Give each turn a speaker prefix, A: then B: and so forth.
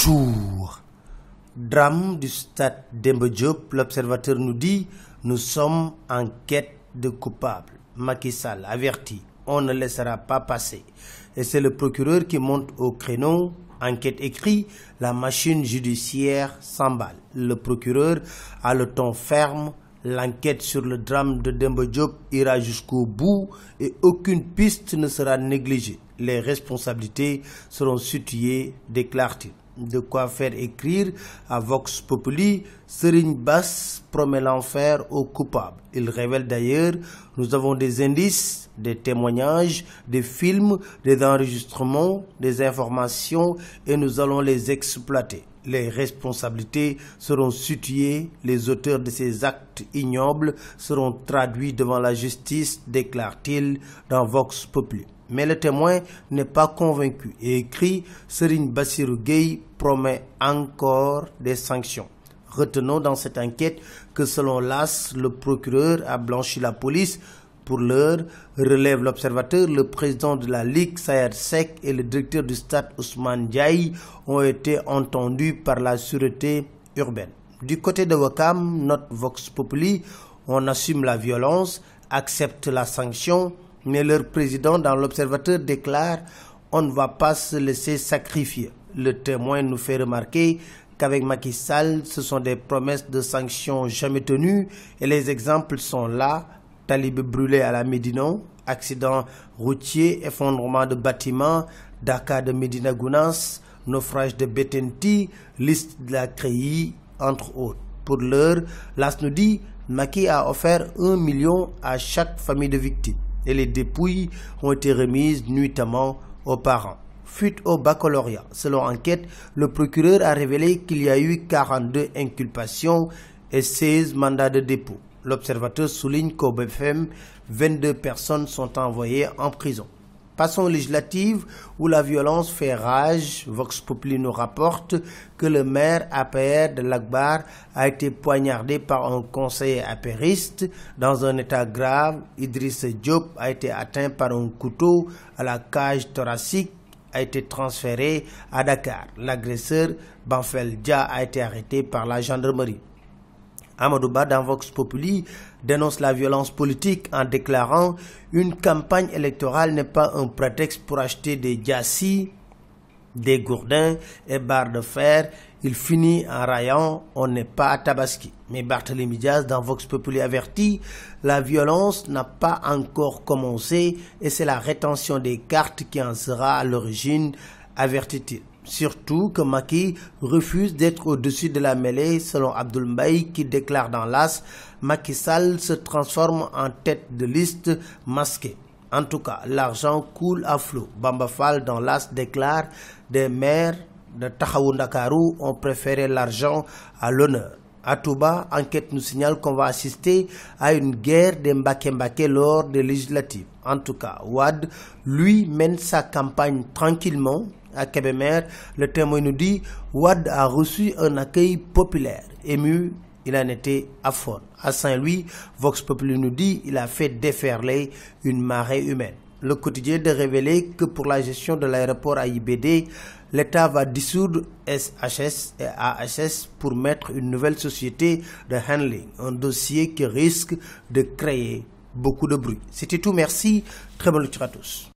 A: Bonjour. Drame du stade Demba Diop, l'observateur nous dit « Nous sommes en quête de coupables ». Macky Sall avertit « On ne laissera pas passer ». Et c'est le procureur qui monte au créneau. Enquête écrit « La machine judiciaire s'emballe ». Le procureur a le ton ferme. L'enquête sur le drame de Demba Diop ira jusqu'au bout et aucune piste ne sera négligée. Les responsabilités seront situées, déclare-t-il. De quoi faire écrire à Vox Populi, Serigne Bass promet l'enfer aux coupables. Il révèle d'ailleurs « Nous avons des indices, des témoignages, des films, des enregistrements, des informations et nous allons les exploiter. Les responsabilités seront situées, les auteurs de ces actes ignobles seront traduits devant la justice, déclare-t-il dans Vox Populi. » Mais le témoin n'est pas convaincu et écrit « Serigne Bassirou Gueye promet encore des sanctions ». Retenons dans cette enquête que selon l'AS, le procureur a blanchi la police. Pour l'heure, relève l'observateur, le président de la Ligue, Saër Seck, et le directeur du stade, Ousmane Ndiaye, ont été entendus par la sûreté urbaine. Du côté de Ouakam, note Vox Populi, on assume la violence, accepte la sanction, mais leur président dans l'observateur déclare « On ne va pas se laisser sacrifier ». Le témoin nous fait remarquer qu'avec Macky Sall, ce sont des promesses de sanctions jamais tenues et les exemples sont là. Talibé brûlé à la Médina, accident routier, effondrement de bâtiments, Dakar de Médina Gounass, naufrage de Bettenty, liste de la CREI, entre autres. Pour l'heure, l'AS nous dit Macky a offert 1 million à chaque famille de victimes et les dépouilles ont été remises nuitamment aux parents. Fuite au baccalauréat. Selon enquête, le procureur a révélé qu'il y a eu 42 inculpations et 16 mandats de dépôt. L'observateur souligne qu'au BFM, 22 personnes sont envoyées en prison. Passons aux législatives où la violence fait rage. Vox Populi nous rapporte que le maire APR de Lagbar a été poignardé par un conseiller apériste. Dans un état grave, Idriss Diop a été atteint par un couteau à la cage thoracique, a été transféré à Dakar. L'agresseur, Banfel Dia, a été arrêté par la gendarmerie. Amadou Ba dans Vox Populi dénonce la violence politique en déclarant « Une campagne électorale n'est pas un prétexte pour acheter des jacis, des gourdins et barres de fer. Il finit en raillant, on n'est pas à Tabaski ». Mais Barthélémy Diaz dans Vox Populi avertit « La violence n'a pas encore commencé et c'est la rétention des cartes qui en sera à l'origine », avertit-il. Surtout que Macky refuse d'être au-dessus de la mêlée, selon Abdoul Mbaye qui déclare dans l'AS « Macky Sall se transforme en tête de liste masquée ». En tout cas, l'argent coule à flot. Bamba Fall dans l'AS déclare « Des maires de Taxawu Ndakaaru ont préféré l'argent à l'honneur ». À Touba, enquête nous signale qu'on va assister à une guerre des Mbaké lors des législatives. En tout cas, Wade, lui, mène sa campagne tranquillement. À Kébémer, le témoin nous dit Wade a reçu un accueil populaire. Ému, il en était aphone. À Saint-Louis, Vox Populi nous dit il a fait déferler une marée humaine. Le quotidien de révéler que pour la gestion de l'aéroport AIBD, l'État va dissoudre SHS et AHS pour mettre une nouvelle société de handling. Un dossier qui risque de créer beaucoup de bruit. C'était tout, merci. Très bonne lecture à tous.